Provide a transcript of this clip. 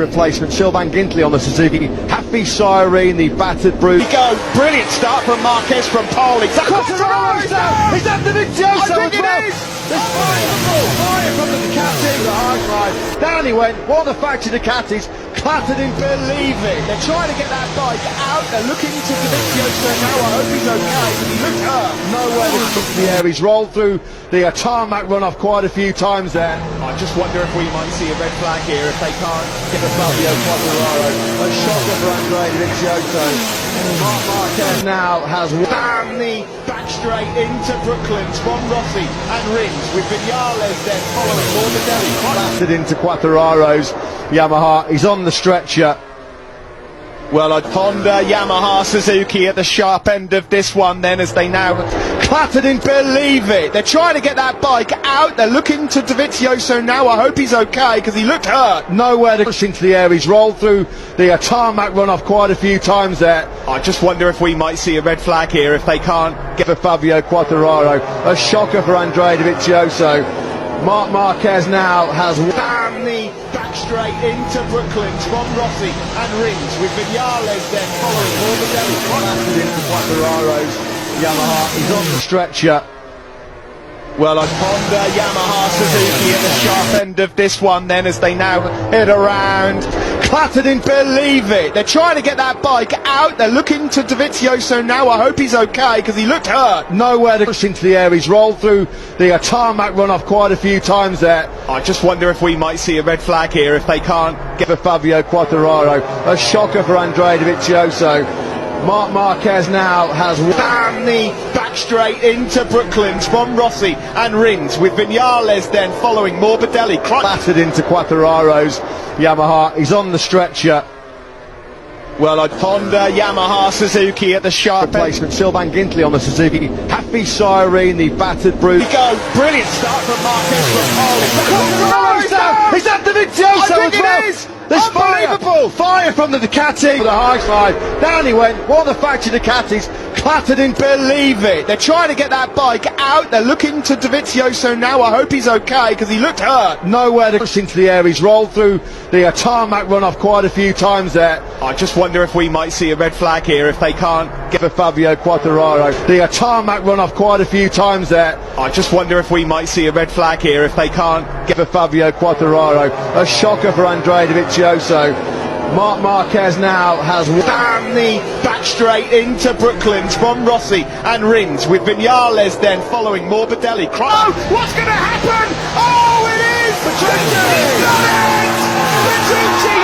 replacement. Sylvain Gintley on the Suzuki. Happy Cyrene, the battered brute. Go, brilliant start from Marquez from pole. It's Is that the Vicioso? I think it is! There's fire from the Ducati, the high side. Down he went, one of the factory Ducatis, clattered him, believe it. They're trying to get that bike out. They're looking to Davizioso now. I hope he's okay, but he looked hurt. Nowhere to come to the air. He's rolled through the tarmac run-off quite a few times there. I just wonder if we might see a red flag here if they can't get the Fabio Quartararo. A shocker for Andrea Davizioso. Marc Marquez now has Bam, the back straight into Brooklands from Rossi and Rins with Vinales then following Morbidelli. blasted into Quartararo's Yamaha. He's on the stretcher. Well, I'd Honda, Yamaha, Suzuki at the sharp end of this one then as they now clattered in, believe it. They're trying to get that bike out. They're looking to Davizioso now. I hope he's okay because he looked hurt. Nowhere to push into the air. He's rolled through the tarmac run-off quite a few times there. I just wonder if we might see a red flag here if they can't get For Fabio Quartararo. A shocker for Andrea Davizioso. Marc Marquez now has Bam, the back straight into Brooklands from Rossi and Rins with Vinales then following Morbidelli. blasted into Quartararo's Yamaha. He's on the stretcher. Well, I'd Honda, Yamaha, Suzuki at the sharp end of this one then as they now head around. Clattered in, believe it. They're trying to get that bike out. They're looking to Davizioso now. I hope he's okay because he looked hurt. Nowhere to push into the air. He's rolled through the tarmac run-off quite a few times there. I just wonder if we might see a red flag here if they can't get For Fabio Quartararo. A shocker for Andrea Davizioso. Marc Marquez now has Bam, the back straight into Brooklands from Rossi and Rins with Vinales then following Morbidelli. blasted into Quartararo's Yamaha. He's on the stretcher. Well, I'd Honda, Yamaha, Suzuki at the sharp end. Replacement. Sylvain Gintley on the Suzuki. Happy Cyrene, the battered brute. Go, brilliant start from Marquez from pole. Is that the Vicioso? I think it is! There's Unbelievable! Fire from the Ducati, the high side. Down he went, one of the factory Ducatis, clattered in, believe it. They're trying to get that bike out. They're looking to Davizioso now. I hope he's okay because he looked hurt. Nowhere to push into the air. He's rolled through the tarmac run-off quite a few times there. I just wonder if we might see a red flag here if they can't get For Fabio Quartararo. The tarmac run-off quite a few times there. I just wonder if we might see a red flag here if they can't get For Fabio Quartararo. A shocker for Andrea Davizioso. Marc Marquez now has Bam, the back straight into Brooklands from Rossi and Rins with Vinales then following Morbidelli. Oh, what's going to happen? Oh, it is! Petrucci! He's done it! Petrucci